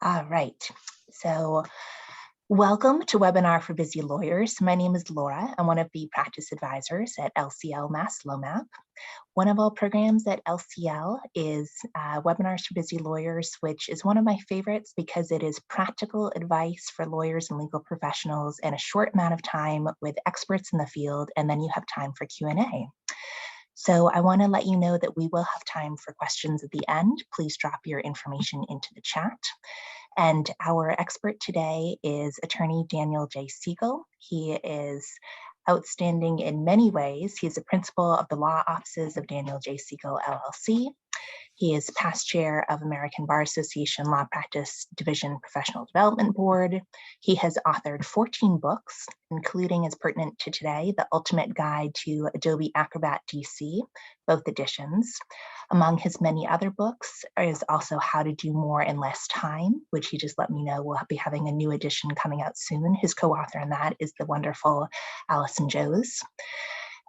All right. So welcome to Webinar for Busy Lawyers. My name is Laura. I'm one of the practice advisors at LCL Mass LoMap. One of our programs at LCL is Webinars for Busy Lawyers, which is one of my favorites because it is practical advice for lawyers and legal professionals in a short amount of time with experts in the field, and then you have time for Q&A. So I want to let you know that we will have time for questions at the end. Please drop your information into the chat. And our expert today is attorney Daniel J. Siegel. He is outstanding in many ways. He's a principal of the law offices of Daniel J. Siegel, LLC. He is past chair of American Bar Association Law Practice Division Professional Development Board. He has authored 14 books, including, as pertinent to today, The Ultimate Guide to Adobe Acrobat DC, both editions. Among his many other books is also How to Do More in Less Time, which he just let me know we'll be having a new edition coming out soon. His co-author in that is the wonderful Allison Joes.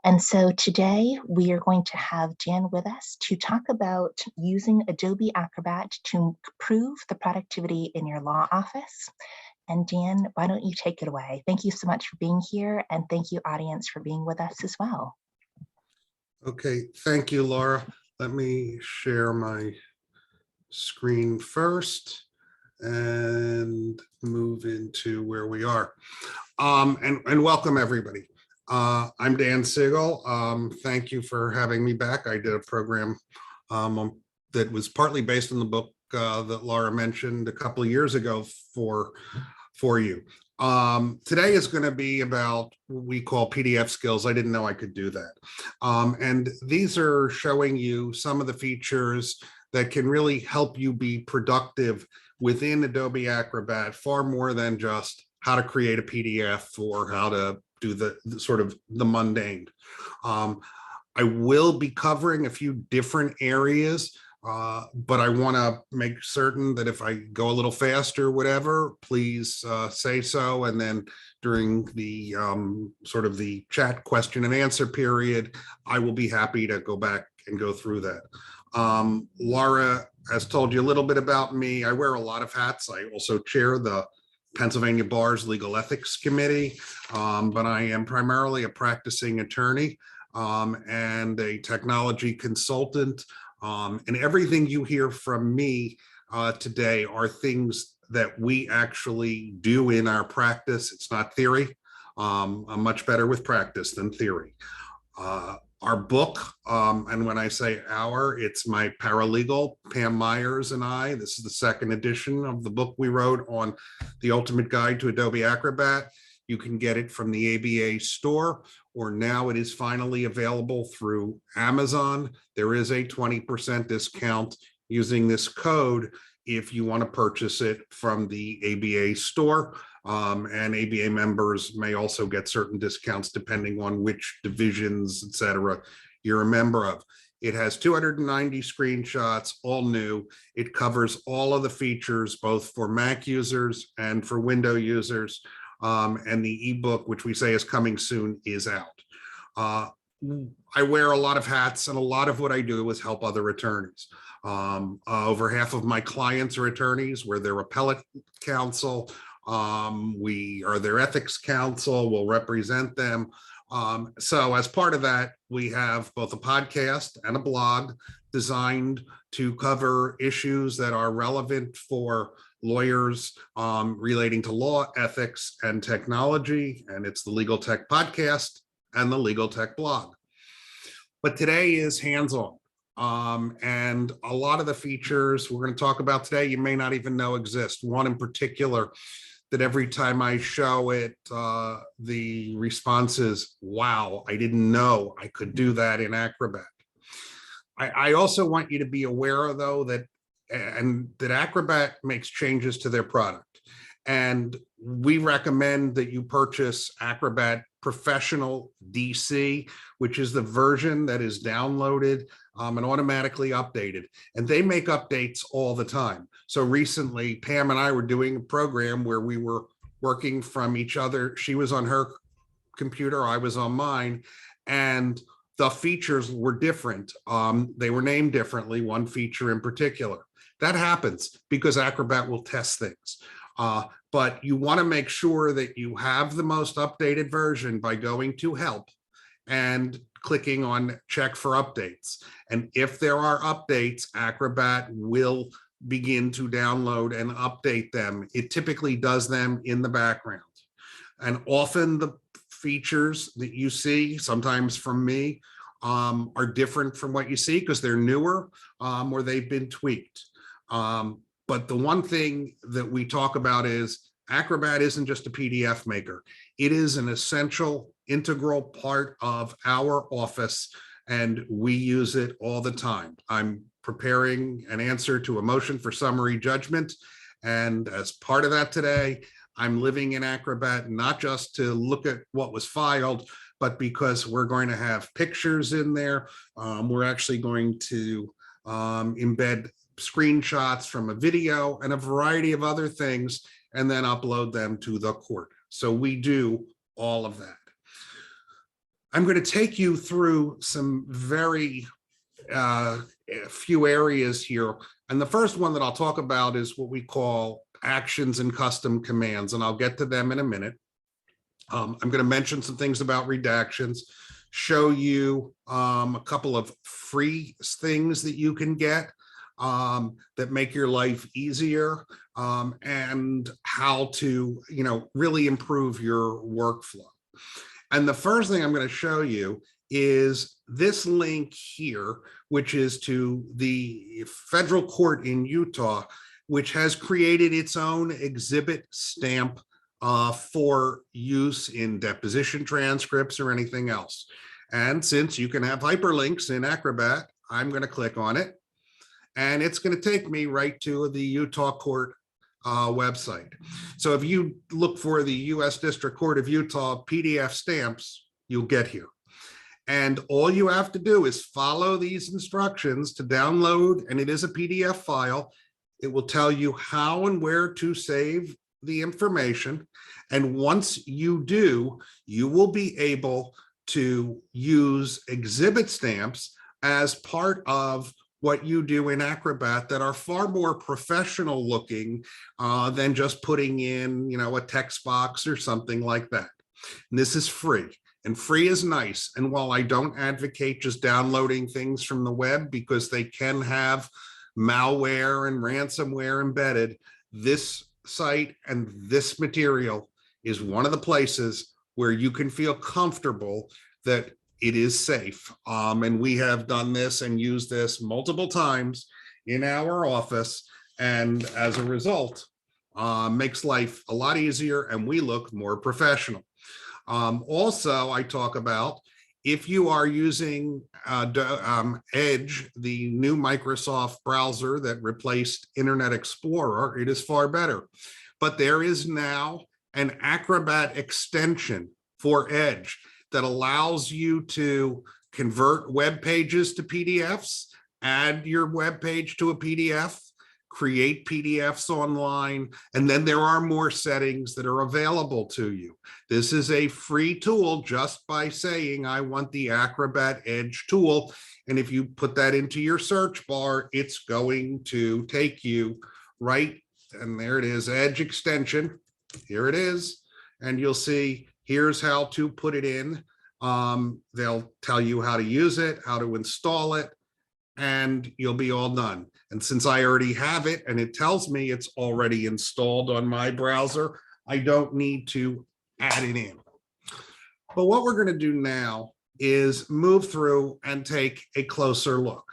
And so today we are going to have Dan with us to talk about using Adobe Acrobat to improve the productivity in your law office. And Dan, why don't you take it away? Thank you so much for being here, and thank you, audience, for being with us as well. Okay, thank you, Laura. Let me share my screen first and move into where we are. And welcome, everybody. I'm Dan Siegel. Thank you for having me back. I did a program that was partly based on the book that Laura mentioned a couple of years ago for you. Today is going to be about what we call PDF skills. I didn't know I could do that. And these are showing you some of the features that can really help you be productive within Adobe Acrobat, far more than just how to create a PDF or how to do the sort of the mundane. I will be covering a few different areas, but I want to make certain that if I go a little faster, whatever, please say so. And then during the sort of the chat question and answer period, I will be happy to go back and go through that. Laura has told you a little bit about me. I wear a lot of hats. I also chair the Pennsylvania Bar's Legal Ethics Committee, but I am primarily a practicing attorney and a technology consultant. And everything you hear from me today are things that we actually do in our practice. It's not theory. I'm much better with practice than theory. Our book, and when I say our, it's my paralegal, Pam Myers, and I. This is the second edition of the book we wrote on The Ultimate Guide to Adobe Acrobat. You can get it from the ABA store, or now it is finally available through Amazon. There is a 20% discount using this code if you want to purchase it from the ABA store. And ABA members may also get certain discounts depending on which divisions, et cetera, you're a member of. It has 290 screenshots, all new. It covers all of the features, both for Mac users and for Windows users. And the ebook, which we say is coming soon, is out. I wear a lot of hats, and a lot of what I do is help other attorneys. Over half of my clients are attorneys. We're their appellate counsel. We are their ethics counsel. We'll represent them. So as part of that, we have both a podcast and a blog designed to cover issues that are relevant for lawyers relating to law, ethics, and technology. And it's the Legal Tech Podcast and the Legal Tech Blog. But today is hands-on. And a lot of the features we're going to talk about today, you may not even know exist. One in particular that every time I show it, the response is, wow, I didn't know I could do that in Acrobat. I also want you to be aware, though, that Acrobat makes changes to their product. And we recommend that you purchase Acrobat Professional DC, which is the version that is downloaded and automatically updated. And they make updates all the time. So recently, Pam and I were doing a program where we were working from each other. She was on her computer, I was on mine, and the features were different. They were named differently, one feature in particular. That happens because Acrobat will test things. But you want to make sure that you have the most updated version by going to Help and clicking on Check for Updates. And if there are updates, Acrobat will begin to download and update them. It typically does them in the background. And often the features that you see, sometimes from me, are different from what you see because they're newer or they've been tweaked. But the one thing that we talk about is Acrobat isn't just a PDF maker. It is an essential, integral part of our office, and we use it all the time. I'm preparing an answer to a motion for summary judgment, and as part of that today, I'm living in Acrobat, not just to look at what was filed, but because we're going to have pictures in there. We're actually going to embed screenshots from a video and a variety of other things, and then upload them to the court. So we do all of that. I'm going to take you through some very few areas here. And the first one that I'll talk about is what we call actions and custom commands, and I'll get to them in a minute. I'm going to mention some things about redactions, show you a couple of free things that you can get that make your life easier, and how to, really improve your workflow. And the first thing I'm going to show you is this link here, which is to the federal court in Utah, which has created its own exhibit stamp for use in deposition transcripts or anything else. And since you can have hyperlinks in Acrobat, I'm going to click on it. And it's going to take me right to the Utah court website. So if you look for the U.S. District Court of Utah PDF stamps, you'll get here. And all you have to do is follow these instructions to download, and it is a PDF file. It will tell you how and where to save the information. And once you do, you will be able to use exhibit stamps as part of what you do in Acrobat that are far more professional looking than just putting in, a text box or something like that. And this is free, and free is nice. And while I don't advocate just downloading things from the web because they can have malware and ransomware embedded, this site and this material is one of the places where you can feel comfortable that it is safe. And we have done this and used this multiple times in our office. And as a result, makes life a lot easier and we look more professional. Also, I talk about if you are using Edge, the new Microsoft browser that replaced Internet Explorer, it is far better. But there is now an Acrobat extension for Edge that allows you to convert web pages to PDFs, add your web page to a PDF, create PDFs online, and then there are more settings that are available to you. This is a free tool just by saying, I want the Acrobat Edge tool. And if you put that into your search bar, it's going to take you right, and there it is, Edge extension. Here it is. And you'll see, here's how to put it in. They'll tell you how to use it, how to install it, and you'll be all done. And since I already have it and it tells me it's already installed on my browser, I don't need to add it in. But what we're going to do now is move through and take a closer look.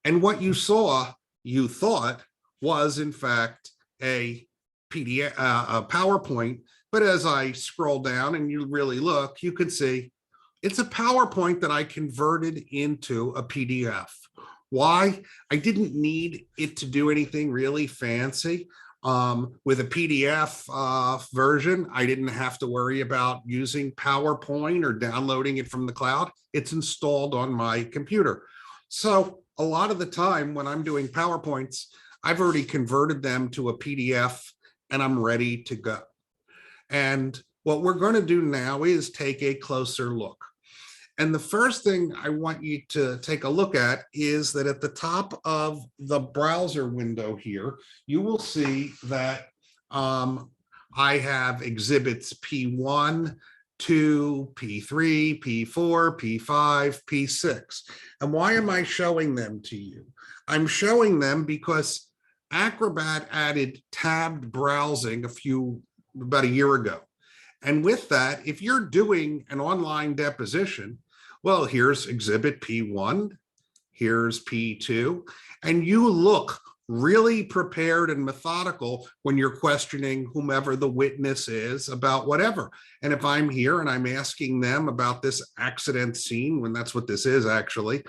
And what you saw, you thought was in fact a PDF, a PowerPoint. But as I scroll down and you really look, you can see it's a PowerPoint that I converted into a PDF. Why? I didn't need it to do anything really fancy. With a PDF version, I didn't have to worry about using PowerPoint or downloading it from the cloud. It's installed on my computer. So a lot of the time when I'm doing PowerPoints, I've already converted them to a PDF and I'm ready to go. And what we're going to do now is take a closer look. And the first thing I want you to take a look at is that at the top of the browser window here, you will see that I have exhibits P1, 2, P3, P4, P5, P6. And why am I showing them to you? I'm showing them because Acrobat added tabbed browsing about a year ago. And with that, if you're doing an online deposition, well, here's exhibit P1, here's P2, and you look really prepared and methodical when you're questioning whomever the witness is about whatever. And if I'm here and I'm asking them about this accident scene, when that's what this is actually,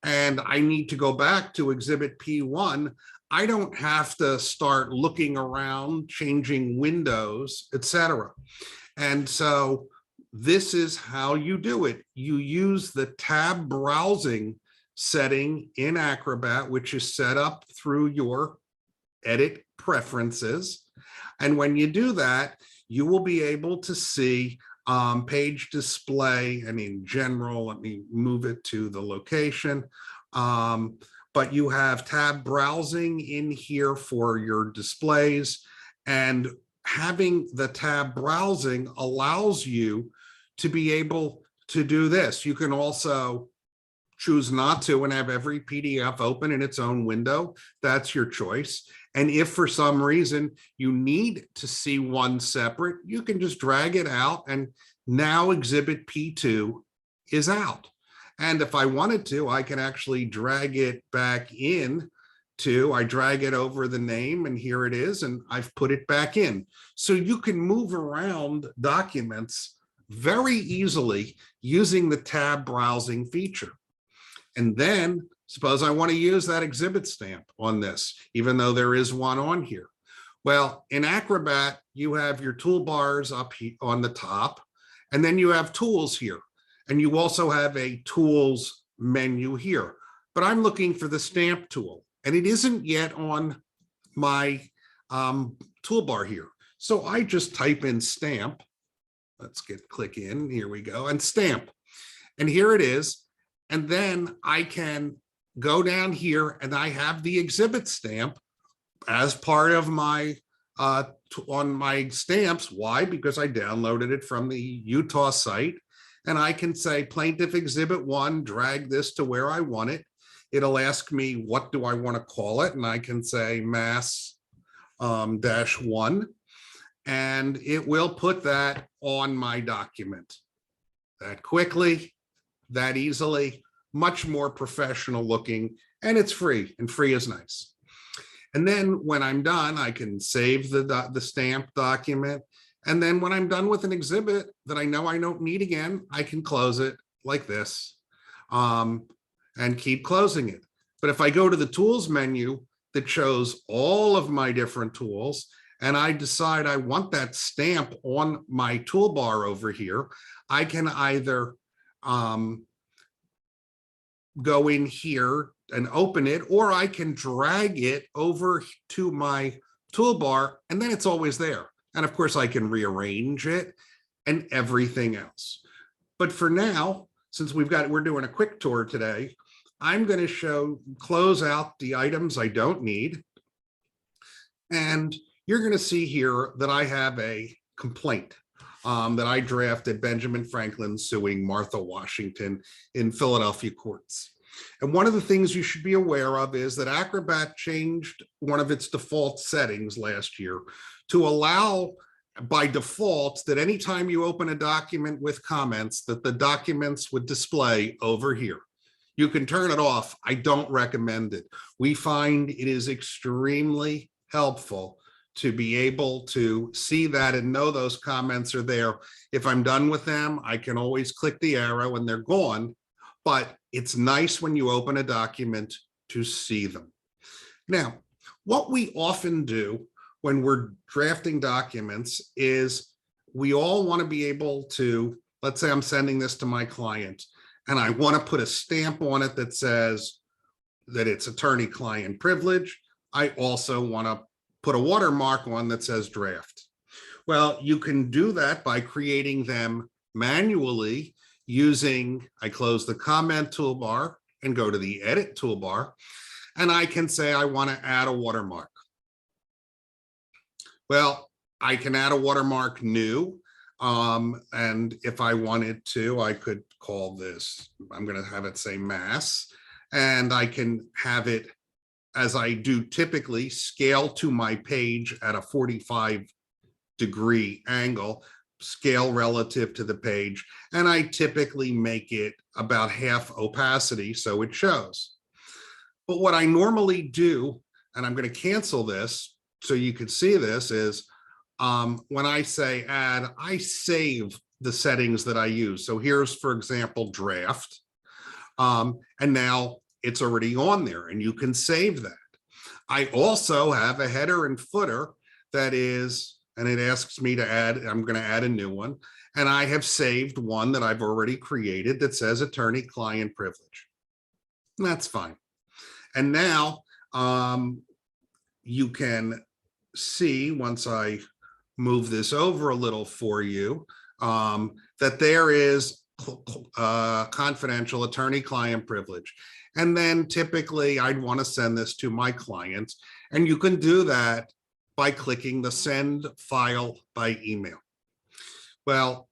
and I need to go back to exhibit P1, I don't have to start looking around, changing windows, etc. And so this is how you do it. You use the tab browsing setting in Acrobat, which is set up through your edit preferences. And when you do that, you will be able to see page display. And in general, let me move it to the location. But you have tab browsing in here for your displays, and having the tab browsing allows you to be able to do this. You can also choose not to and have every PDF open in its own window. That's your choice. And if for some reason you need to see one separate, you can just drag it out, and now exhibit P2 is out. And if I wanted to, I can actually drag it back in I drag it over the name, and here it is, and I've put it back in. So you can move around documents very easily using the tab browsing feature. And then suppose I want to use that exhibit stamp on this, even though there is one on here. Well, in Acrobat, you have your toolbars up on the top, and then you have tools here. And you also have a tools menu here, but I'm looking for the stamp tool, and it isn't yet on my toolbar here. So I just type in stamp. Let's click in, here we go, and stamp. And here it is. And then I can go down here and I have the exhibit stamp as part of my, on my stamps. Why? Because I downloaded it from the Utah site. And I can say plaintiff exhibit 1, drag this to where I want it. It'll ask me, what do I want to call it? And I can say mass -1, and it will put that on my document. That quickly, that easily, much more professional looking, and it's free, and free is nice. And then when I'm done, I can save the stamped document. And then when I'm done with an exhibit that I know I don't need again, I can close it like this and keep closing it. But if I go to the tools menu that shows all of my different tools, and I decide I want that stamp on my toolbar over here, I can either go in here and open it, or I can drag it over to my toolbar, and then it's always there. And of course, I can rearrange it and everything else. But for now, since we're doing a quick tour today, I'm going to close out the items I don't need. And you're going to see here that I have a complaint that I drafted Benjamin Franklin suing Martha Washington in Philadelphia courts. And one of the things you should be aware of is that Acrobat changed one of its default settings last year to allow by default that anytime you open a document with comments, that the documents would display over here. You can turn it off. I don't recommend it. We find it is extremely helpful to be able to see that and know those comments are there. If I'm done with them, I can always click the arrow and they're gone. But it's nice when you open a document to see them. Now, what we often do when we're drafting documents is we all want to be able to, let's say I'm sending this to my client and I want to put a stamp on it that says that it's attorney-client privilege. I also want to put a watermark on that says draft. Well, you can do that by creating them manually I close the comment toolbar and go to the edit toolbar, and I can say I want to add a watermark. Well, I can add a watermark new, and if I wanted to, I could call this, I'm going to have it say mass, and I can have it, as I do typically, scale to my page at a 45-degree angle, scale relative to the page, and I typically make it about half opacity so it shows. But what I normally do, and I'm going to cancel this so you can see this, is when I say add, I save the settings that I use. So here's, for example, draft, and now it's already on there and you can save that. I also have a header and footer that is, and it asks me to add, I'm going to add a new one. And I have saved one that I've already created that says attorney-client privilege. And that's fine. And now you can see, once I move this over a little for you, that there is confidential attorney-client privilege. And then typically I'd want to send this to my clients. And you can do that by clicking the send file by email. Well,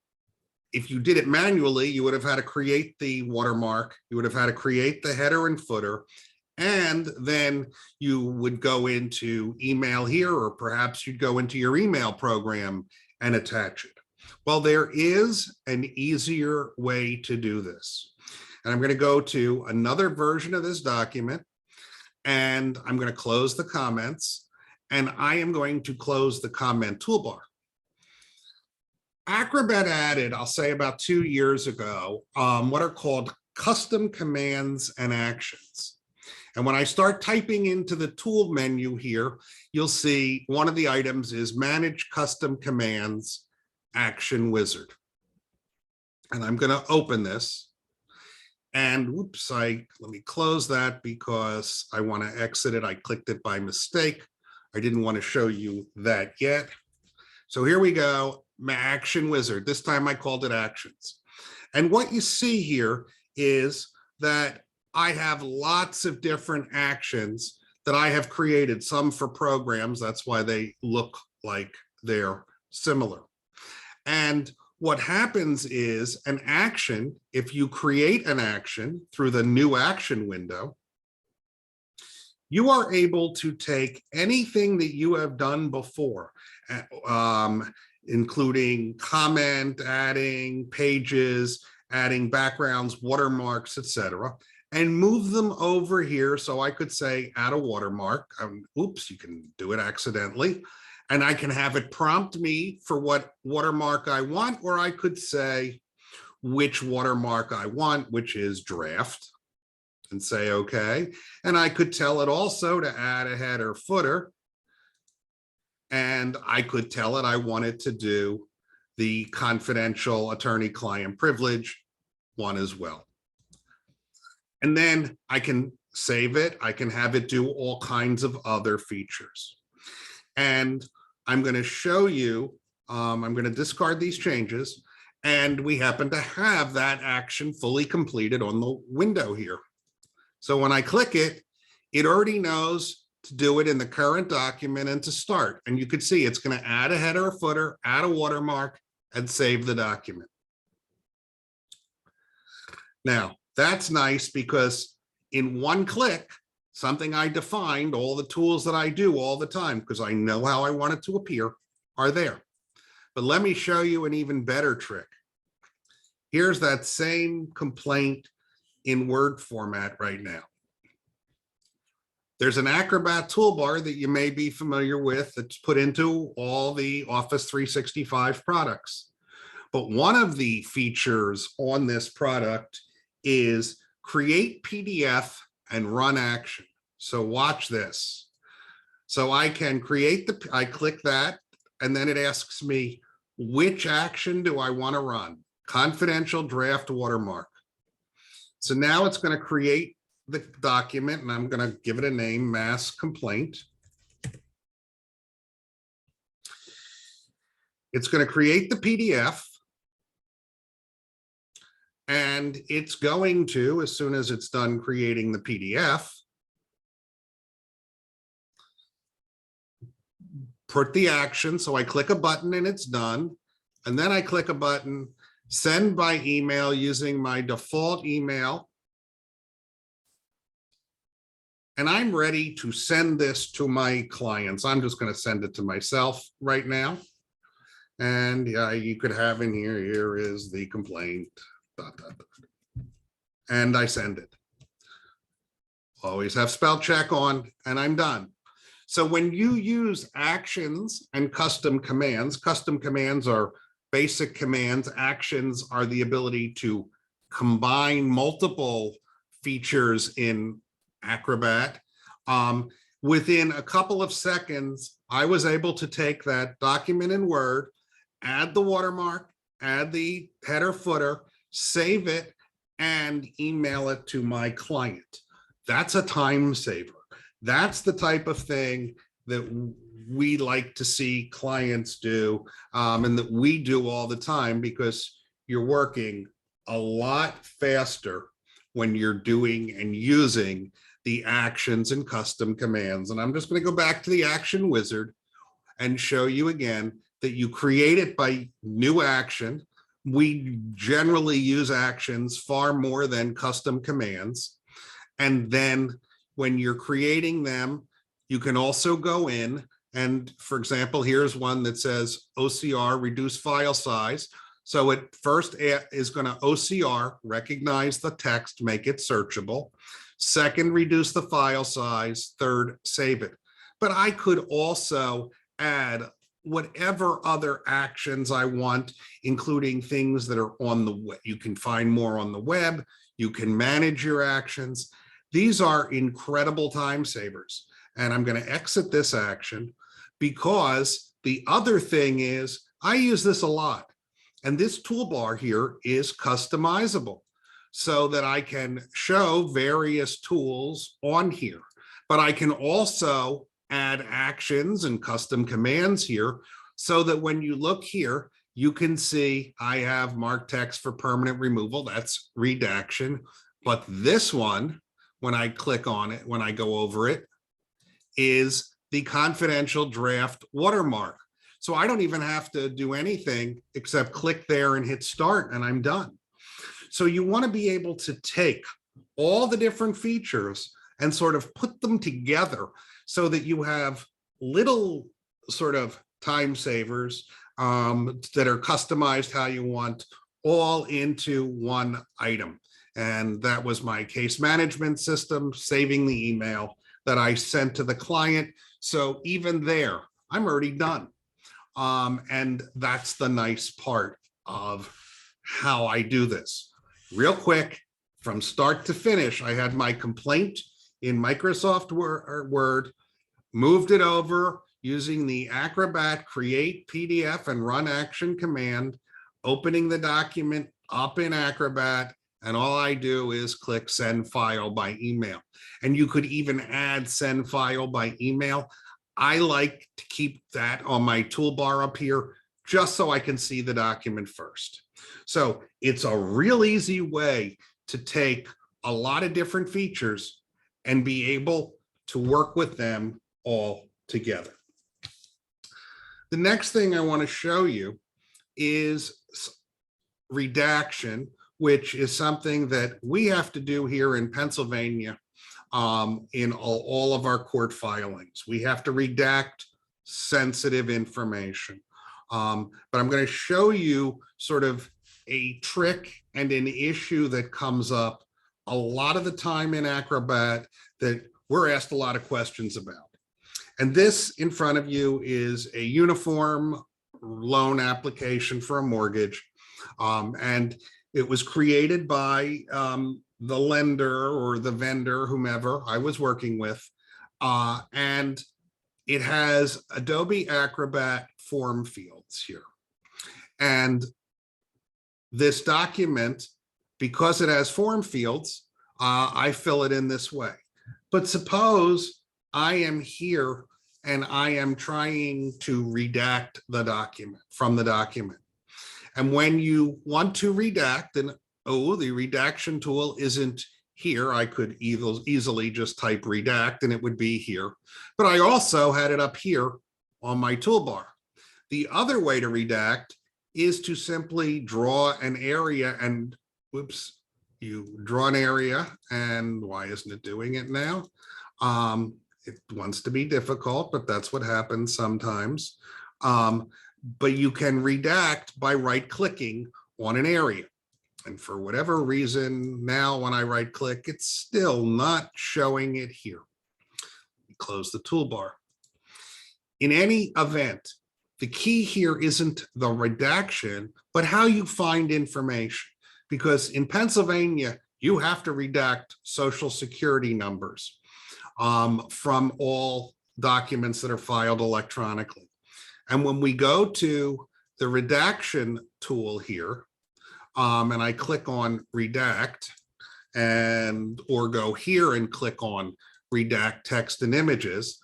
if you did it manually, you would have had to create the watermark, you would have had to create the header and footer, and then you would go into email here, or perhaps you'd go into your email program and attach it. Well, there is an easier way to do this. And I'm going to go to another version of this document, and I'm going to close the comments, and I am going to close the comment toolbar. Acrobat added, I'll say about 2 years ago, what are called custom commands and actions. And when I start typing into the tool menu here, you'll see one of the items is Manage Custom Commands Action Wizard. And I'm going to open this. And whoops, let me close that because I want to exit it. I clicked it by mistake. I didn't want to show you that yet. So here we go, my Action Wizard. This time I called it Actions. And what you see here is that I have lots of different actions that I have created, some for programs. That's why they look like they're similar. And what happens is an action, if you create an action through the new action window, you are able to take anything that you have done before, including comment, adding pages, adding backgrounds, watermarks, etc., and move them over here. So I could say add a watermark. Oops, you can do it accidentally. And I can have it prompt me for what watermark I want, or I could say which watermark I want, which is draft, and say okay. And I could tell it also to add a header footer. And I could tell it I wanted to do the confidential attorney-client privilege one as well. And then I can save it. I can have it do all kinds of other features. And I'm going to show you, I'm going to discard these changes. And we happen to have that action fully completed on the window here. So when I click it, it already knows to do it in the current document and to start. And you can see it's going to add a header, a footer, add a watermark, and save the document. Now, that's nice because in one click, something I defined, all the tools that I do all the time, because I know how I want it to appear, are there. But let me show you an even better trick. Here's that same complaint in Word format right now. There's an Acrobat toolbar that you may be familiar with that's put into all the Office 365 products. But one of the features on this product is create PDF and run action. So watch this. So I can create I click that, and then it asks me, which action do I want to run? Confidential draft watermark. So now it's going to create the document, and I'm going to give it a name, mass complaint. It's going to create the PDF. And it's going to, as soon as it's done creating the PDF, put the action. So I click a button and it's done. And then I click a button, send by email using my default email. And I'm ready to send this to my clients. I'm just going to send it to myself right now. And yeah, you could have in here is the complaint. And I send it. Always have spell check on, and I'm done. So when you use actions and custom commands are basic commands. Actions are the ability to combine multiple features in Acrobat. Within a couple of seconds, I was able to take that document in Word, add the watermark, add the header footer, save it, and email it to my client. That's a time saver. That's the type of thing that we like to see clients do, and that we do all the time, because you're working a lot faster when you're doing and using the actions and custom commands. And I'm just going to go back to the action wizard and show you again that you create it by new action. We generally use actions far more than custom commands. And then when you're creating them, you can also go in and, for example, here's one that says OCR, reduce file size. So it first is going to OCR, recognize the text, make it searchable. Second, reduce the file size. Third, save it. But I could also add whatever other actions I want, including things that are on the web. You can find more on the web. You can manage your actions. These are incredible time savers. And I'm going to exit this action, because the other thing is I use this a lot. And this toolbar here is customizable so that I can show various tools on here. But I can also add actions and custom commands here so that when you look here, you can see I have marked text for permanent removal. That's redaction. But this one, when I click on it, when I go over it, is the confidential draft watermark. So I don't even have to do anything except click there and hit start, and I'm done. So you want to be able to take all the different features and sort of put them together so that you have little sort of time savers that are customized how you want, all into one item. And that was my case management system, saving the email that I sent to the client. So even there, I'm already done. And that's the nice part of how I do this. Real quick, from start to finish, I had my complaint in Microsoft Word, moved it over using the Acrobat create PDF and run action command, opening the document up in Acrobat, and all I do is click send file by email. And you could even add send file by email. I like to keep that on my toolbar up here just so I can see the document first. So it's a real easy way to take a lot of different features and be able to work with them all together. The next thing I want to show you is redaction, which is something that we have to do here in Pennsylvania in all of our court filings. We have to redact sensitive information. But I'm going to show you sort of a trick and an issue that comes up a lot of the time in Acrobat that we're asked a lot of questions about. And this in front of you is a uniform loan application for a mortgage. And it was created by the lender or the vendor, whomever I was working with. And it has Adobe Acrobat form fields here. And this document, because it has form fields, I fill it in this way. But suppose I am here and I am trying to redact the document from the document. And when you want to redact, and oh, the redaction tool isn't here. I could easily just type redact and it would be here, but I also had it up here on my toolbar. The other way to redact is to simply draw an area and, whoops, you draw an area, and why isn't it doing it now? It wants to be difficult, but that's what happens sometimes. But you can redact by right-clicking on an area. And for whatever reason, now when I right-click, it's still not showing it here. Close the toolbar. In any event, the key here isn't the redaction, but how you find information. Because in Pennsylvania, you have to redact Social Security numbers from all documents that are filed electronically. And when we go to the redaction tool here, and I click on redact, or go here and click on redact text and images,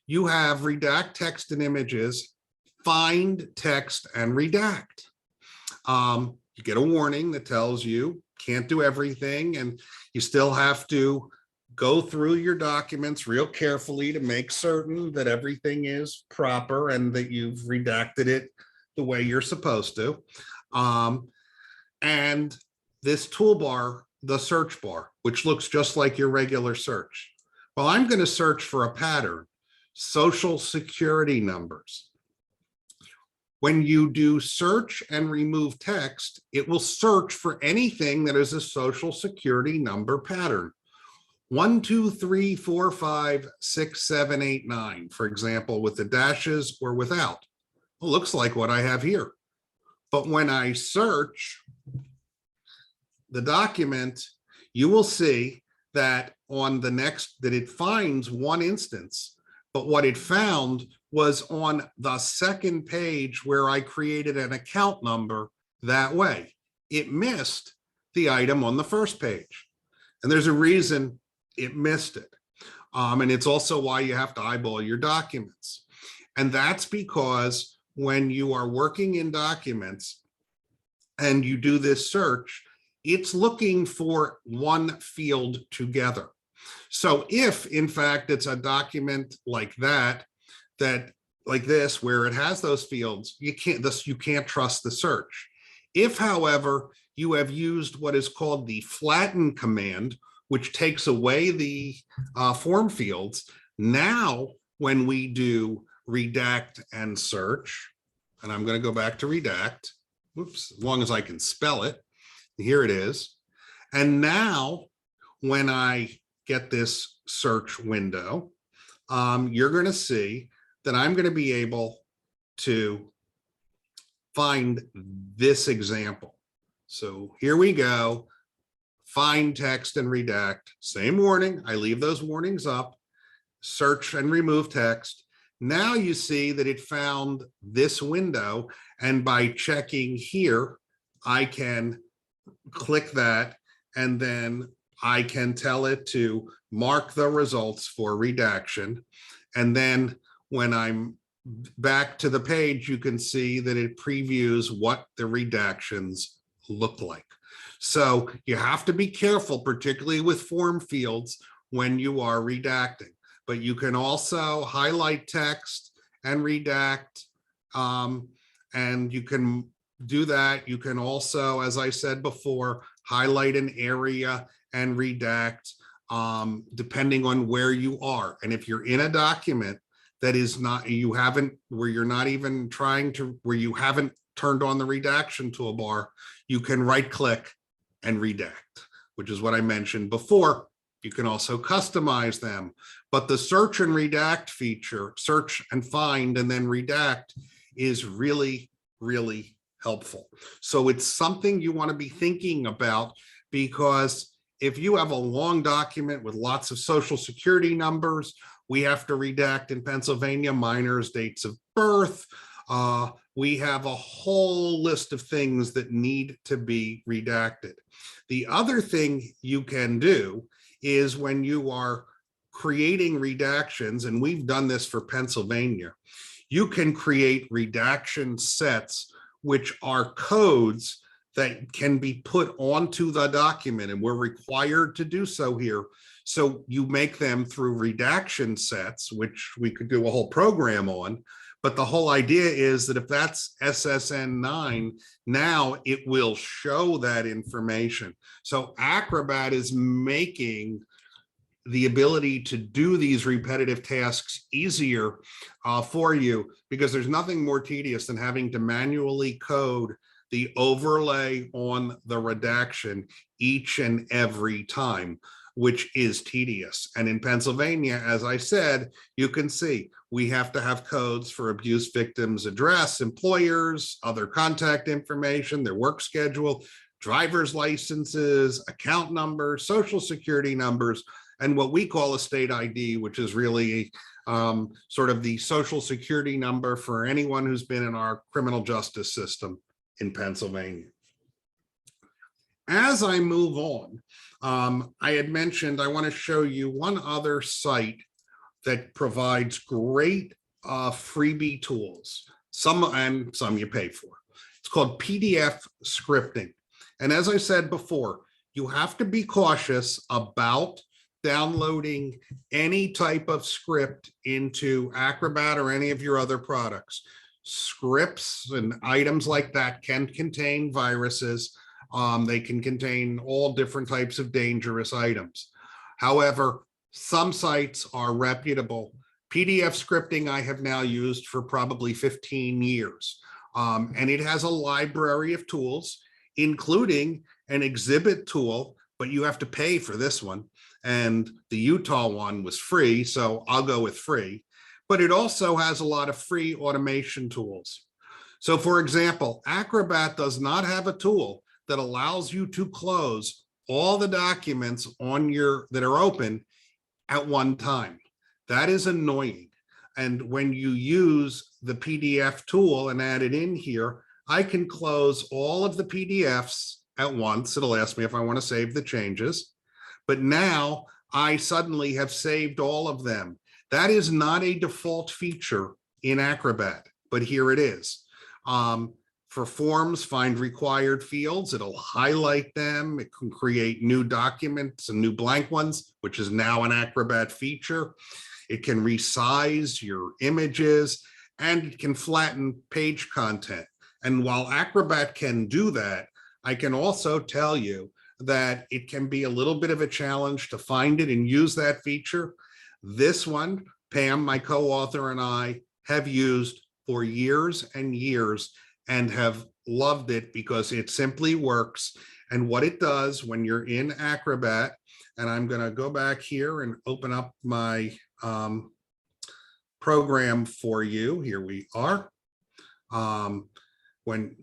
you have redact text and images, find text and redact. You get a warning that tells you can't do everything, and you still have to go through your documents real carefully to make certain that everything is proper and that you've redacted it the way you're supposed to. And this toolbar, the search bar, which looks just like your regular search. Well, I'm going to search for a pattern, Social Security numbers. When you do search and remove text, it will search for anything that is a Social Security number pattern. 1, 2, 3, 4, 5, 6, 7, 8, 9, for example, with the dashes or without. Well, looks like what I have here. But when I search the document, you will see that on the next, that it finds one instance, but what it found was on the second page where I created an account number that way. It missed the item on the first page. And there's a reason it missed it. And it's also why you have to eyeball your documents. And that's because when you are working in documents and you do this search, it's looking for one field together. So if in fact it's a document like that, like this, where it has those fields, you can't trust the search. If, however, you have used what is called the flatten command, which takes away the form fields, now when we do redact and search, and I'm going to go back to redact, whoops, as long as I can spell it, here it is. And now when I get this search window, you're going to see that I'm going to be able to find this example. So here we go. Find text and redact. Same warning. I leave those warnings up. Search and remove text. Now you see that it found this window. And by checking here, I can click that, and then I can tell it to mark the results for redaction. And then when I'm back to the page, you can see that it previews what the redactions look like. So you have to be careful, particularly with form fields when you are redacting, but you can also highlight text and redact, and you can do that. You can also, as I said before, highlight an area and redact, depending on where you are. And if you're in a document that is not, where you're not even trying to, where you haven't turned on the redaction toolbar, you can right click and redact, which is what I mentioned before. You can also customize them, but the search and redact feature, search and find and then redact, is really, really helpful. So it's something you want to be thinking about, because if you have a long document with lots of Social Security numbers, we have to redact in Pennsylvania minors, dates of birth. We have a whole list of things that need to be redacted. The other thing you can do is when you are creating redactions, and we've done this for Pennsylvania, you can create redaction sets, which are codes that can be put onto the document, and we're required to do so here. So you make them through redaction sets, which we could do a whole program on. But the whole idea is that if that's SSN 9, now it will show that information. So Acrobat is making the ability to do these repetitive tasks easier for you, because there's nothing more tedious than having to manually code the overlay on the redaction each and every time, which is tedious. And in Pennsylvania, as I said, you can see we have to have codes for abuse victims' address, employers, other contact information, their work schedule, driver's licenses, account numbers, social security numbers, and what we call a state ID, which is really sort of the social security number for anyone who's been in our criminal justice system in Pennsylvania. As I move on, I had mentioned I want to show you one other site that provides great freebie tools, some you pay for. It's called PDF scripting. And as I said before, you have to be cautious about downloading any type of script into Acrobat or any of your other products. Scripts and items like that can contain viruses. They can contain all different types of dangerous items. However, some sites are reputable. PDF scripting I have now used for probably 15 years. And it has a library of tools, including an exhibit tool, but you have to pay for this one. And the Utah one was free, so I'll go with free. But it also has a lot of free automation tools. So for example, Acrobat does not have a tool that allows you to close all the documents on that are open at one time. That is annoying. And when you use the PDF tool and add it in here, I can close all of the PDFs at once. It'll ask me if I want to save the changes. But now I suddenly have saved all of them. That is not a default feature in Acrobat, but here it is. For forms, find required fields. It'll highlight them. It can create new documents and new blank ones, which is now an Acrobat feature. It can resize your images, and it can flatten page content. And while Acrobat can do that, I can also tell you that it can be a little bit of a challenge to find it and use that feature. This one, Pam, my co-author, and I have used for years and years and have loved it because it simply works. And what it does when you're in Acrobat, and I'm going to go back here and open up my program for you. Here we are.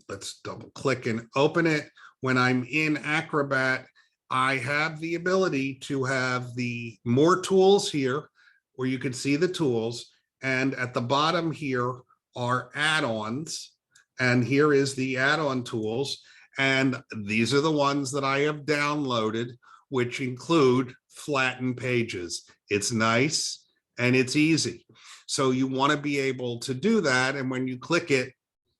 Let's double click and open it. When I'm in Acrobat, I have the ability to have the more tools here where you can see the tools. And at the bottom here are add-ons. And here is the add-on tools. And these are the ones that I have downloaded, which include flatten pages. It's nice and it's easy. So you want to be able to do that. And when you click it,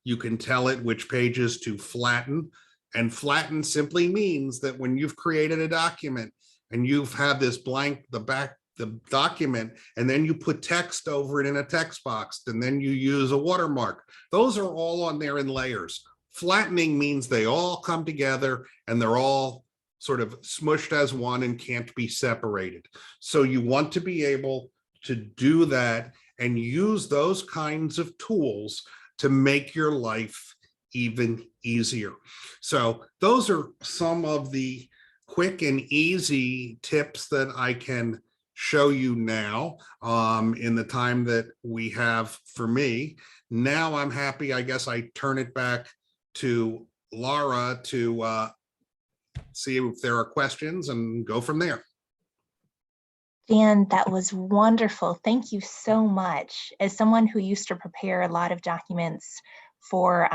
you can tell it which pages to flatten. And flatten simply means that when you've created a document and you've had this blank, the document, and then you put text over it in a text box, and then you use a watermark. Those are all on there in layers. Flattening means they all come together and they're all sort of smushed as one and can't be separated. So you want to be able to do that and use those kinds of tools to make your life even easier. So those are some of the quick and easy tips that I can show you now in the time that we have for me. Now I'm happy, I guess I turn it back to Laura to see if there are questions and go from there. Dan, that was wonderful. Thank you so much. As someone who used to prepare a lot of documents for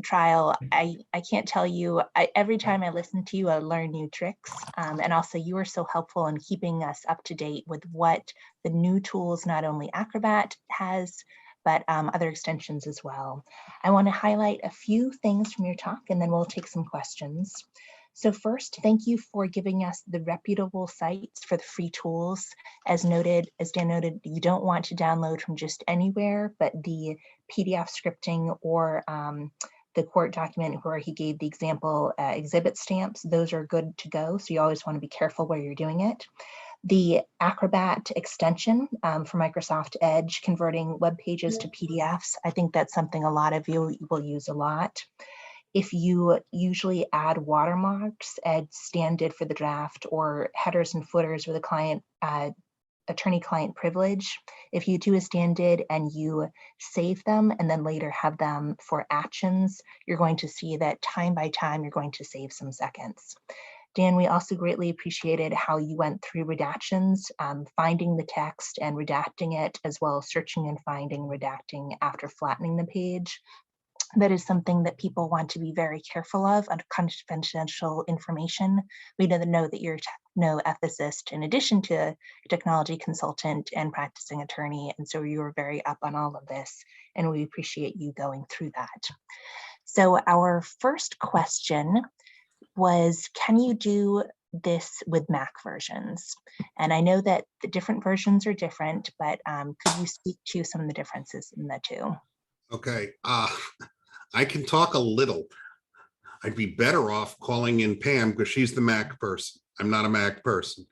trial, I can't tell you, every time I listen to you, I learn new tricks. And also you are so helpful in keeping us up to date with what the new tools, not only Acrobat has, but other extensions as well. I want to highlight a few things from your talk, and then we'll take some questions. So first, thank you for giving us the reputable sites for the free tools. As Dan noted, you don't want to download from just anywhere, but the PDF scripting or the court document where he gave the example exhibit stamps, those are good to go. So you always want to be careful where you're doing it. The Acrobat extension for Microsoft Edge, converting web pages to PDFs, I think that's something a lot of you will use a lot. If you usually add watermarks, as Stan did for the draft, or headers and footers with a client attorney-client privilege, if you do as Stan did and you save them and then later have them for actions, you're going to see that time by time you're going to save some seconds. Dan, we also greatly appreciated how you went through redactions, finding the text and redacting it, as well as searching and finding redacting after flattening the page. That is something that people want to be very careful of on confidential information. We know that you're a techno-ethicist in addition to technology consultant and practicing attorney, and so you are very up on all of this, and we appreciate you going through that. So our first question was, can you do this with Mac versions? And I know that the different versions are different, but could you speak to some of the differences in the two? Okay, I can talk a little. I'd be better off calling in Pam because she's the Mac person. I'm not a Mac person.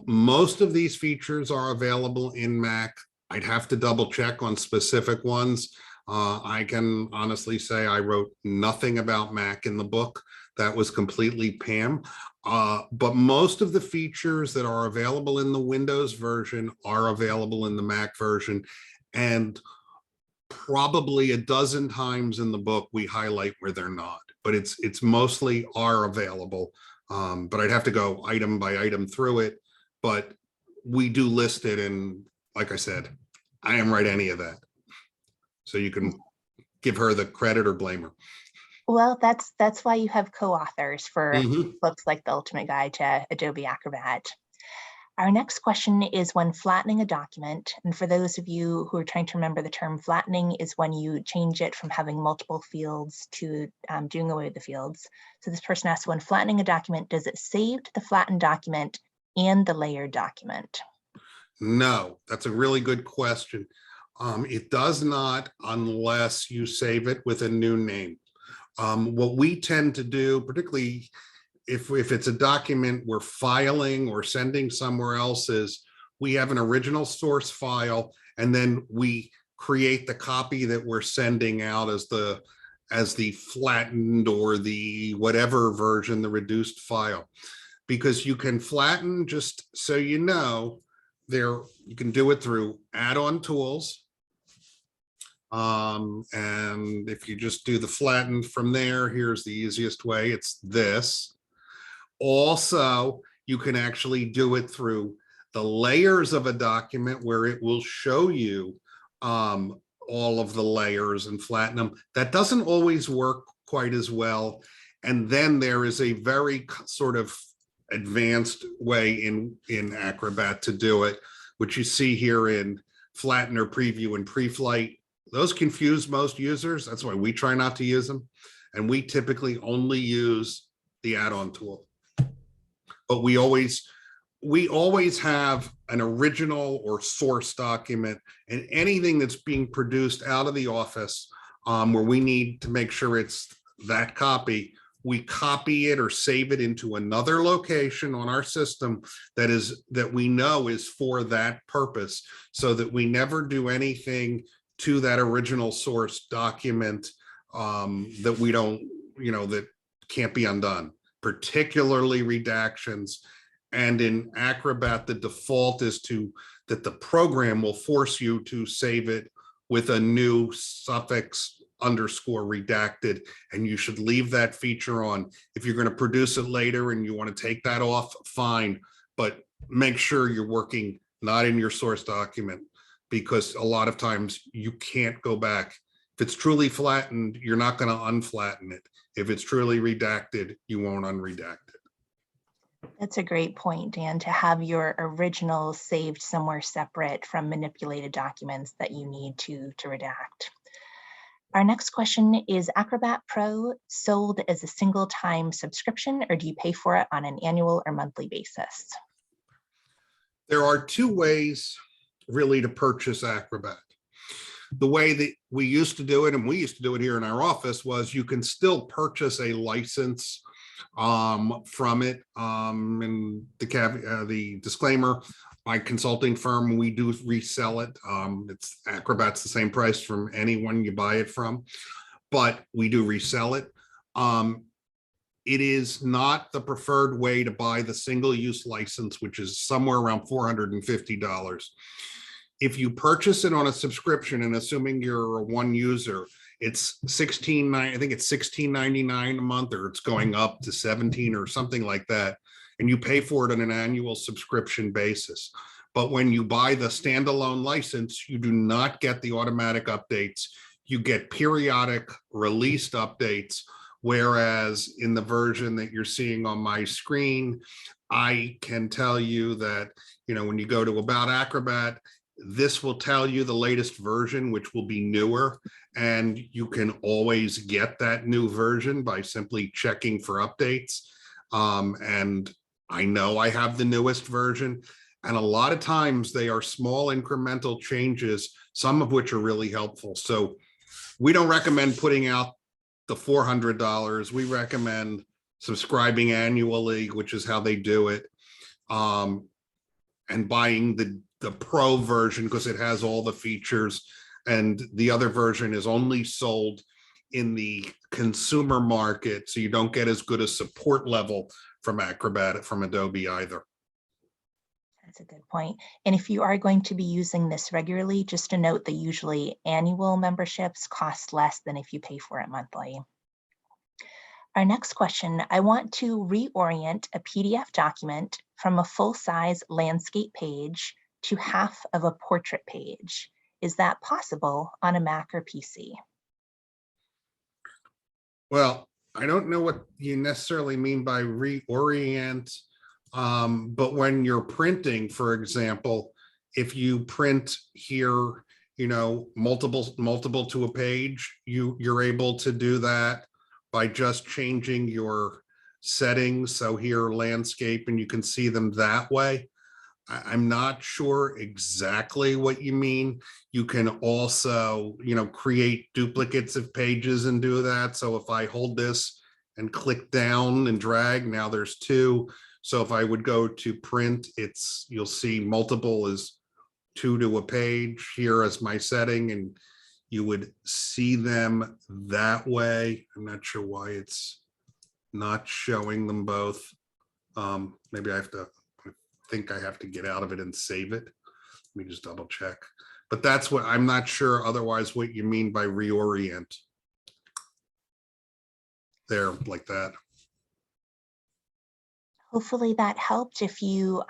Most of these features are available in Mac. I'd have to double check on specific ones. I can honestly say I wrote nothing about Mac in the book. That was completely Pam. But most of the features that are available in the Windows version are available in the Mac version. And probably a dozen times in the book we highlight where they're not, but it's mostly are available. But I'd have to go item by item through it, but we do list it, and like I said, I didn't write any of that, so you can give her the credit or blame her. Well, that's why you have co-authors for books like The Ultimate Guide to Adobe Acrobat. Our next question is when flattening a document, and for those of you who are trying to remember, the term flattening is when you change it from having multiple fields to doing away with the fields. So this person asks, when flattening a document, does it save to the flattened document and the layered document? No, that's a really good question. It does not unless you save it with a new name. What we tend to do, particularly if it's a document we're filing or sending somewhere else, is we have an original source file, and then we create the copy that we're sending out as the flattened or the whatever version, the reduced file. Because you can flatten, just so you know, you can do it through add-on tools. And if you just do the flatten from there, here's the easiest way. It's this. Also, you can actually do it through the layers of a document where it will show you all of the layers and flatten them. That doesn't always work quite as well. And then there is a very sort of advanced way in Acrobat to do it, which you see here in flatten or preview and pre-flight. Those confuse most users. That's why we try not to use them. And we typically only use the add-on tool. But we always have an original or source document, and anything that's being produced out of the office where we need to make sure it's that copy, we copy it or save it into another location on our system that we know is for that purpose, so that we never do anything to that original source document that we don't, that can't be undone, particularly redactions. And in Acrobat, the default is that the program will force you to save it with a new suffix underscore redacted, and you should leave that feature on. If you're going to produce it later and you want to take that off, fine, but make sure you're working not in your source document, because a lot of times you can't go back. If it's truly flattened, you're not going to unflatten it. If it's truly redacted, you won't unredact it. That's a great point, Dan, to have your original saved somewhere separate from manipulated documents that you need to redact. Our next question is Acrobat Pro sold as a single time subscription, or do you pay for it on an annual or monthly basis? There are two ways really to purchase Acrobat. The way that we used to do it, and we used to do it here in our office, was you can still purchase a license from it. And the disclaimer, my consulting firm, we do resell it. It's Acrobat's the same price from anyone you buy it from, but we do resell it. It is not the preferred way to buy the single-use license, which is somewhere around $450. If you purchase it on a subscription, and assuming you're a one user, it's I think it's $16.99 a month, or it's going up to $17 or something like that. And you pay for it on an annual subscription basis. But when you buy the standalone license, you do not get the automatic updates. You get periodic released updates. Whereas in the version that you're seeing on my screen, I can tell you that, when you go to About Acrobat, this will tell you the latest version, which will be newer, and you can always get that new version by simply checking for updates. And I know I have the newest version, and a lot of times they are small incremental changes, some of which are really helpful. So we don't recommend putting out the $400. We recommend subscribing annually, which is how they do it, and buying the Pro version because it has all the features, and the other version is only sold in the consumer market, so you don't get as good a support level from Acrobat from Adobe either. That's a good point. And if you are going to be using this regularly, just to note that usually annual memberships cost less than if you pay for it monthly. Our next question, I want to reorient a PDF document from a full-size landscape page to half of a portrait page. Is that possible on a Mac or PC? Well, I don't know what you necessarily mean by reorient, but when you're printing, for example, if you print here, multiple to a page, you're able to do that by just changing your settings. So here, landscape, and you can see them that way. I'm not sure exactly what you mean. You can also, create duplicates of pages and do that. So if I hold this and click down and drag, now there's two. So if I would go to print, you'll see multiple is 2 to a page here as my setting, and you would see them that way. I'm not sure why it's not showing them both. Maybe I think I have to get out of it and save it. Let me just double check. But that's what I'm not sure otherwise what you mean by reorient. There, like that. Hopefully that helped. If you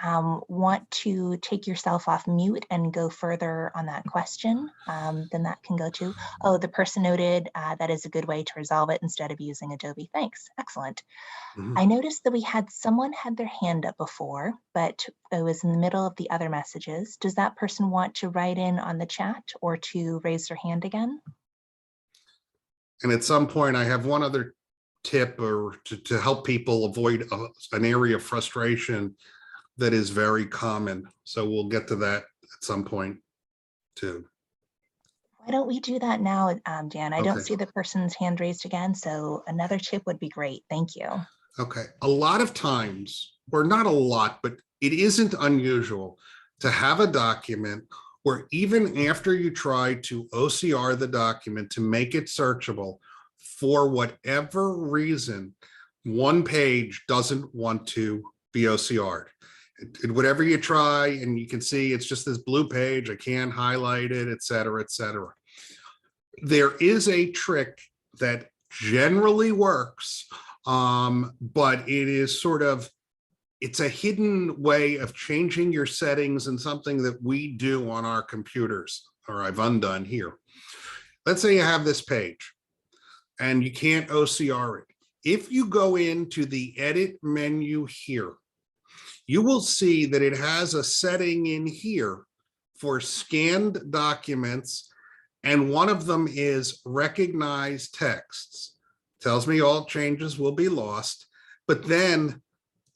want to take yourself off mute and go further on that question, then that can go to, the person noted that is a good way to resolve it instead of using Adobe. Thanks, excellent. I noticed that we had someone had their hand up before, but it was in the middle of the other messages. Does that person want to write in on the chat or to raise their hand again? And at some point I have one other tip or to help people avoid an area of frustration that is very common. So we'll get to that at some point too. Why don't we do that now, Dan? I don't Okay. see the person's hand raised again, so another tip would be great. Thank you. Okay. A lot of times, or not a lot, but it isn't unusual to have a document where even after you try to OCR the document to make it searchable, for whatever reason, one page doesn't want to be OCR'd. Whatever you try, and you can see it's just this blue page, I can't highlight it, et cetera, et cetera. There is a trick that generally works, but it is it's a hidden way of changing your settings and something that we do on our computers, or I've undone here. Let's say you have this page and you can't OCR it. If you go into the edit menu here you will see that it has a setting in here for scanned documents, and one of them is recognize texts. Tells me all changes will be lost, but then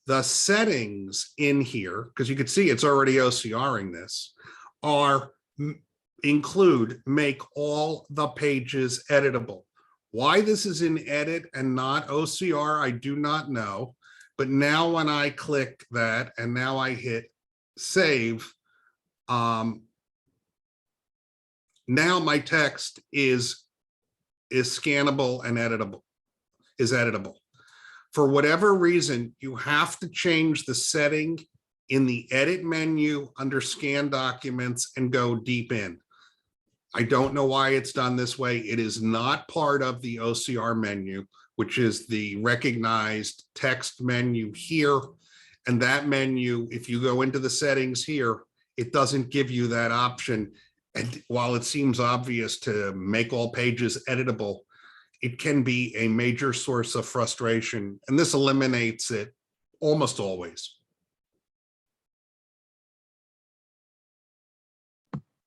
the settings in here, because you can see it's already OCRing this, are include make all the pages editable. Why this is in edit and not OCR, I do not know. But now when I click that and now I hit save, now my text is scannable and editable, is editable. For whatever reason, you have to change the setting in the edit menu under scan documents and go deep in. I don't know why it's done this way. It is not part of the OCR menu, which is the recognized text menu here. And that menu, if you go into the settings here, it doesn't give you that option. And while it seems obvious to make all pages editable, it can be a major source of frustration. And this eliminates it almost always.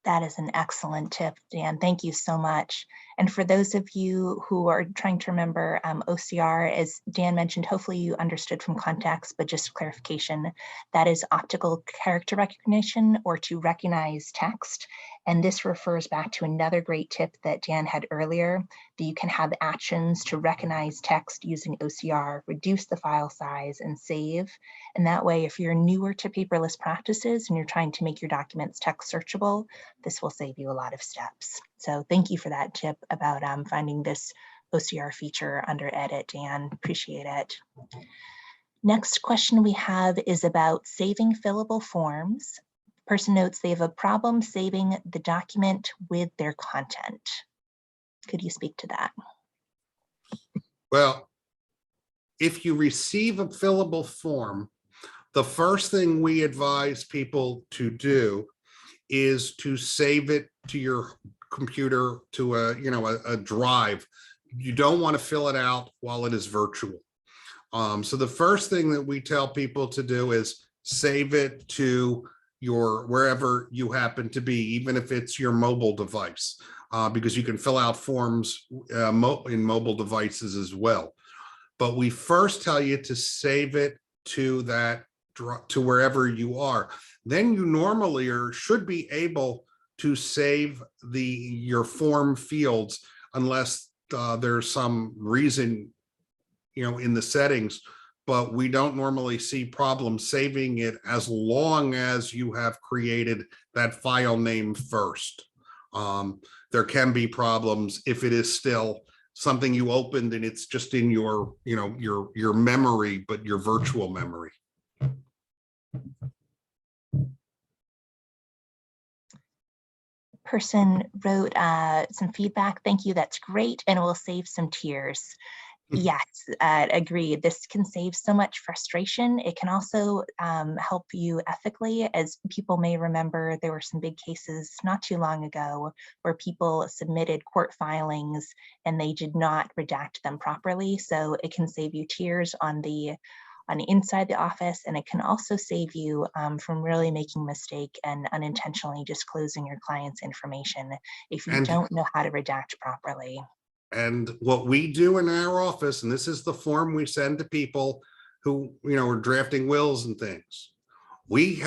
That is an excellent tip, Dan. Thank you so much. And for those of you who are trying to remember OCR, as Dan mentioned, hopefully you understood from context, but just clarification, that is optical character recognition, or to recognize text. And this refers back to another great tip that Dan had earlier, that you can have actions to recognize text using OCR, reduce the file size, and save. And that way, if you're newer to paperless practices and you're trying to make your documents text searchable, this will save you a lot of steps. So thank you for that tip about finding this OCR feature under edit, Dan. Appreciate it. Next question we have is about saving fillable forms. The person notes they have a problem saving the document with their content. Could you speak to that? Well, if you receive a fillable form, the first thing we advise people to do is to save it to your computer, to a drive. You don't want to fill it out while it is virtual. So the first thing that we tell people to do is save it to your wherever you happen to be, even if it's your mobile device, because you can fill out forms in mobile devices as well. But we first tell you to save it to wherever you are. Then you normally or should be able to save your form fields, unless there's some reason, in the settings. But we don't normally see problems saving it as long as you have created that file name first. There can be problems if it is still something you opened and it's just in your memory, but your virtual memory. Person wrote some feedback. Thank you, that's great, and it will save some tears. Yes, agreed. This can save so much frustration. It can also help you ethically. As people may remember, there were some big cases not too long ago where people submitted court filings and they did not redact them properly. So it can save you tears on the inside the office, and it can also save you from really making a mistake and unintentionally disclosing your client's information if you don't know how to redact properly. And what we do in our office, and this is the form we send to people who are drafting wills and things, we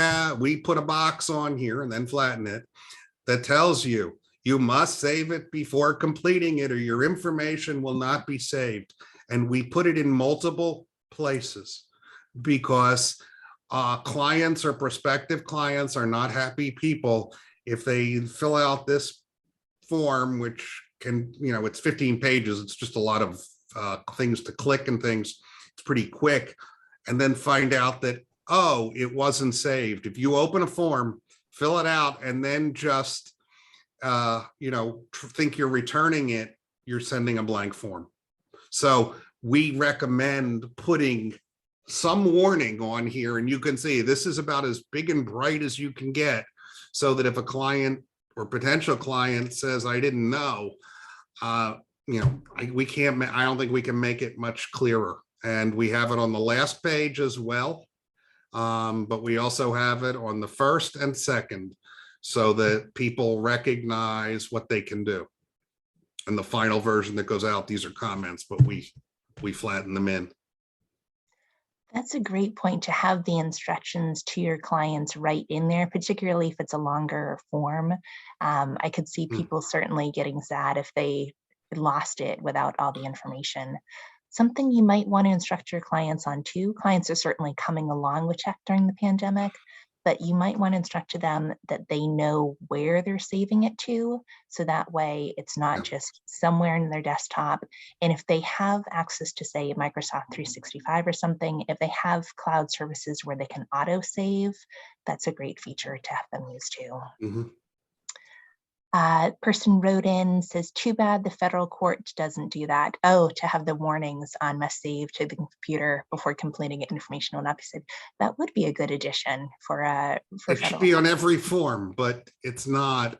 put a box on here and then flatten it that tells you must save it before completing it or your information will not be saved. And we put it in multiple places because clients or prospective clients are not happy people if they fill out this form, which can, it's 15 pages. It's just a lot of things to click and things. It's pretty quick. And then find out that, oh, it wasn't saved. If you open a form, fill it out, and then just, think you're returning it, you're sending a blank form. So we recommend putting some warning on here, and you can see this is about as big and bright as you can get, so that if a client or potential client says, I didn't know, I don't think we can make it much clearer. And we have it on the last page as well. but we also have it on the first and second so that people recognize what they can do. And the final version that goes out, these are comments, but we flatten them in. That's a great point, to have the instructions to your clients right in there, particularly if it's a longer form. I could see people certainly getting sad if they lost it without all the information. Something you might want to instruct your clients on too. Clients are certainly coming along with check during the pandemic, but you might want to instruct to them that they know where they're saving it to. So that way it's not just somewhere in their desktop. And if they have access to, say, Microsoft 365 or something, if they have cloud services where they can auto save, that's a great feature to have them use too. Mm-hmm. Person wrote in, says, too bad the federal court doesn't do that. Oh, to have the warnings on must save to the computer before completing it, information will not be saved. That would be a good addition for it should be on every form, but it's not.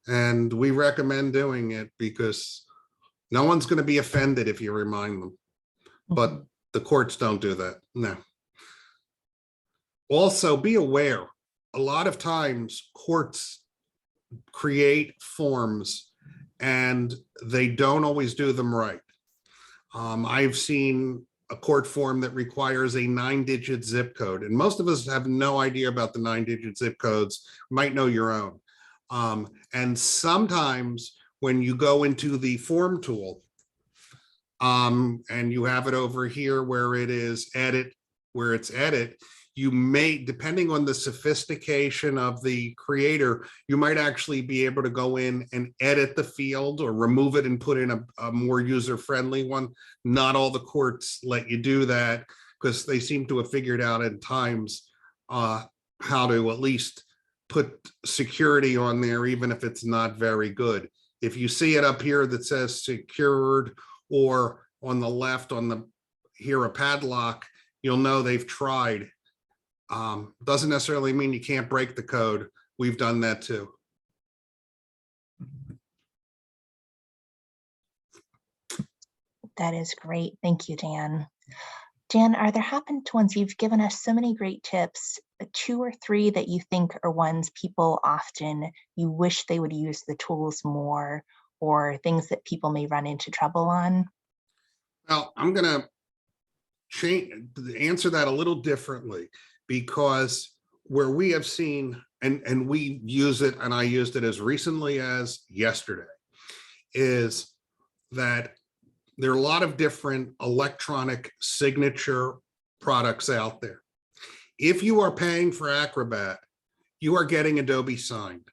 And we recommend doing it because no one's going to be offended if you remind them. But the courts don't do that. No. Also, be aware, a lot of times courts create forms and they don't always do them right. I've seen a court form that requires a 9-digit zip code, and most of us have no idea about the 9-digit zip codes, might know your own. And sometimes when you go into the form tool and you have it over here where it is edit, where it's edit, you may, depending on the sophistication of the creator, you might actually be able to go in and edit the field or remove it and put in a more user-friendly one. Not all the courts let you do that because they seem to have figured out at times how to at least put security on there, even if it's not very good. If you see it up here that says secured, or on the left on the here a padlock, you'll know they've tried. Doesn't necessarily mean you can't break the code. We've done that too. That is great. Thank you, Dan. Dan, are there happened to ones, you've given us so many great tips, 2 or 3 that you think are ones people often, you wish they would use the tools more, or things that people may run into trouble on? Well, I'm going to answer that a little differently, because where we have seen, and we use it, and I used it as recently as yesterday, is that there are a lot of different electronic signature products out there. If you are paying for Acrobat, you are getting Adobe signed.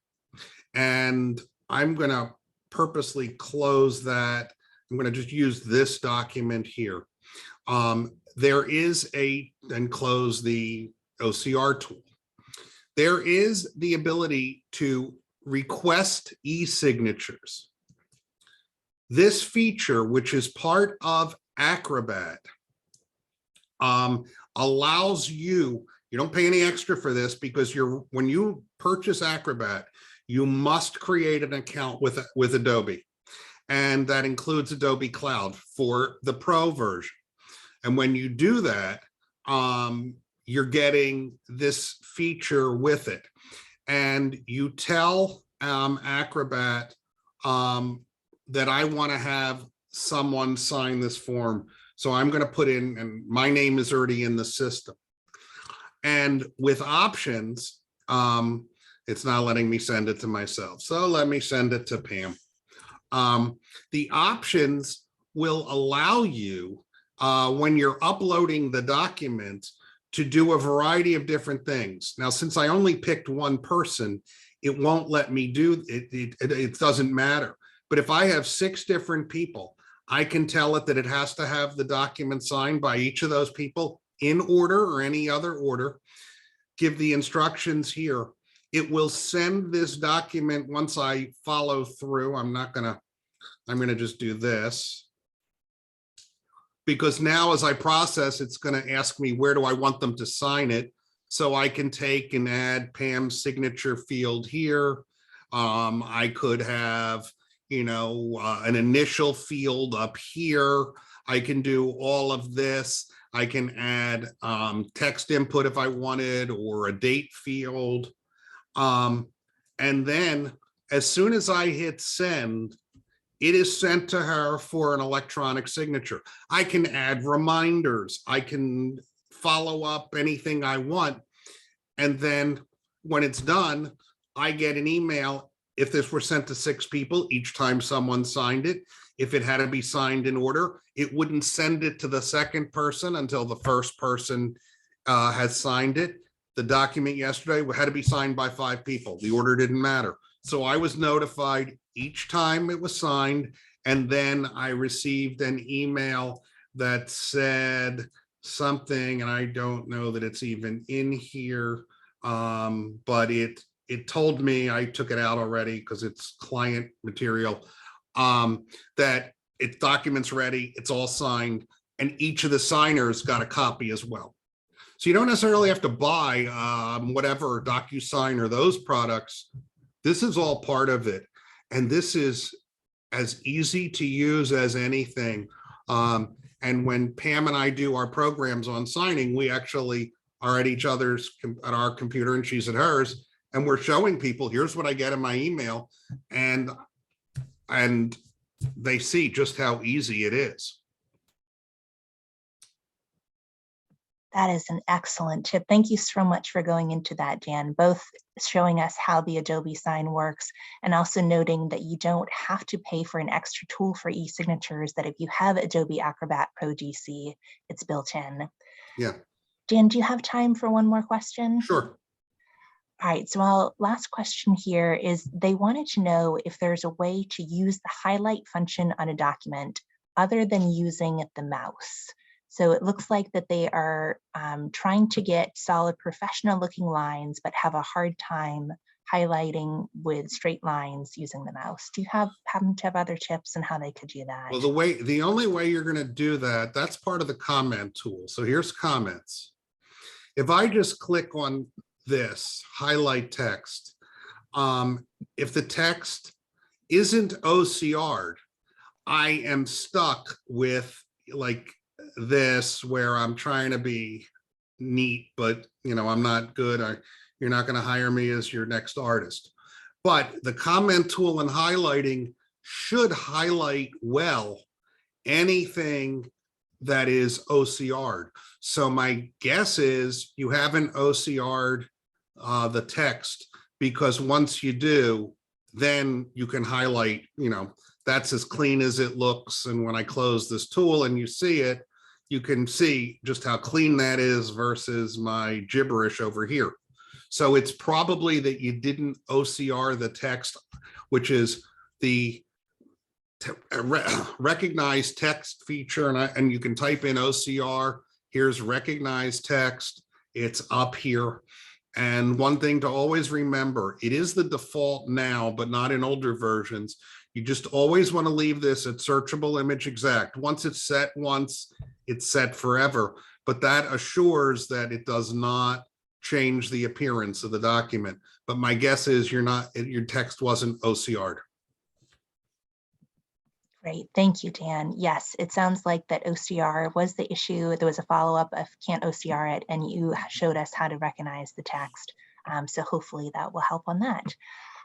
And I'm going to purposely close that. I'm going to just use this document here. There is and close the OCR tool. There is the ability to request e-signatures. This feature, which is part of Acrobat, allows you don't pay any extra for this, because when you purchase Acrobat, you must create an account with Adobe. And that includes Adobe Cloud for the Pro version. And when you do that, you're getting this feature with it. And you tell Acrobat that I want to have someone sign this form. So I'm going to put in, and my name is already in the system. And with options, it's not letting me send it to myself. So let me send it to Pam. The options will allow you, when you're uploading the document, to do a variety of different things. Now, since I only picked one person, it won't let me do it. It doesn't matter. But if I have 6 different people, I can tell it that it has to have the document signed by each of those people in order or any other order. Give the instructions here. It will send this document once I follow through. I'm gonna just do this, because now as I process, it's gonna ask me where do I want them to sign it. So I can take and add Pam's signature field here. I could have, an initial field up here. I can do all of this. I can add text input if I wanted, or a date field. And then as soon as I hit send, it is sent to her for an electronic signature. I can add reminders. I can follow up anything I want. And then when it's done, I get an email. If this were sent to 6 people, each time someone signed it, if it had to be signed in order, it wouldn't send it to the second person until the first person has signed it. The document yesterday had to be signed by 5 people. The order didn't matter. So I was notified each time it was signed, and then I received an email that said something, and I don't know that it's even in here, but it told me, I took it out already because it's client material, that it's documents ready, it's all signed, and each of the signers got a copy as well. So you don't necessarily have to buy whatever DocuSign or those products. This is all part of it. And this is as easy to use as anything. And when Pam and I do our programs on signing, we actually are at each other's, at our computer and she's at hers, and we're showing people, here's what I get in my email. And they see just how easy it is. That is an excellent tip. Thank you so much for going into that, Dan, both showing us how the Adobe Sign works and also noting that you don't have to pay for an extra tool for e-signatures, that if you have Adobe Acrobat Pro DC, it's built in. Yeah. Dan, do you have time for one more question? Sure. All right, so our last question here is they wanted to know if there's a way to use the highlight function on a document other than using the mouse. So it looks like that they are trying to get solid professional looking lines, but have a hard time highlighting with straight lines using the mouse. Do you happen to have other tips on how they could do that? Well, the only way you're going to do that, that's part of the comment tool. So here's comments. If I just click on this, highlight text, if the text isn't OCR'd, I am stuck with like this, where I'm trying to be neat, but I'm not good. You're not going to hire me as your next artist. But the comment tool and highlighting should highlight well anything that is OCR'd. So my guess is you haven't OCR'd the text, because once you do, then you can highlight, that's as clean as it looks. And when I close this tool and you see it, you can see just how clean that is versus my gibberish over here. So it's probably that you didn't OCR the text, which is the recognize text feature. And you can type in OCR, here's recognize text, it's up here. And one thing to always remember, it is the default now, but not in older versions. You just always want to leave this at searchable image exact. Once it's set once, it's set forever, but that assures that it does not change the appearance of the document. But my guess is your text wasn't OCR'd. Great, thank you, Dan. Yes, it sounds like that OCR was the issue. There was a follow-up of can't OCR it, and you showed us how to recognize the text. So hopefully that will help on that.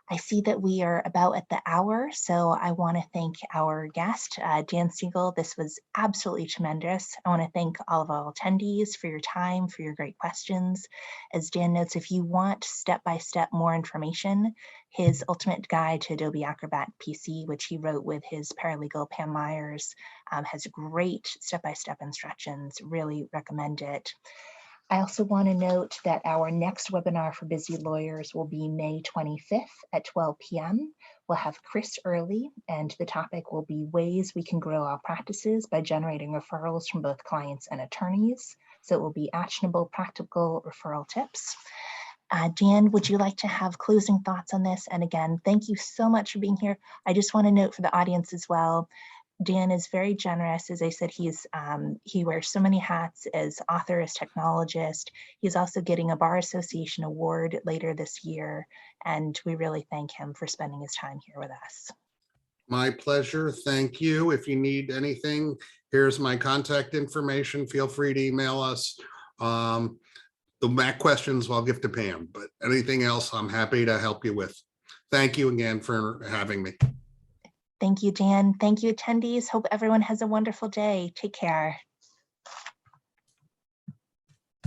I see that we are about at the hour, so I want to thank our guest, Dan Siegel. This was absolutely tremendous. I want to thank all of our attendees for your time, for your great questions. As Dan notes, if you want step-by-step more information, his Ultimate Guide to Adobe Acrobat PC, which he wrote with his paralegal Pam Myers, has great step-by-step instructions. Really recommend it. I also want to note that our next webinar for busy lawyers will be May 25th at 12 p.m. We'll have Chris Early, and the topic will be ways we can grow our practices by generating referrals from both clients and attorneys. So it will be actionable, practical referral tips. Dan, would you like to have closing thoughts on this? And again, thank you so much for being here. I just want to note for the audience as well, Dan is very generous. As I said, he wears so many hats as author, as technologist. He's also getting a Bar Association award later this year, and we really thank him for spending his time here with us. My pleasure. Thank you. If you need anything, Here's my contact information. Feel free to email us. The Mac questions I'll give to Pam, but anything else I'm happy to help you with. Thank you again for having me. Thank you, Jan. Thank you, attendees. Hope everyone has a wonderful day. Take care.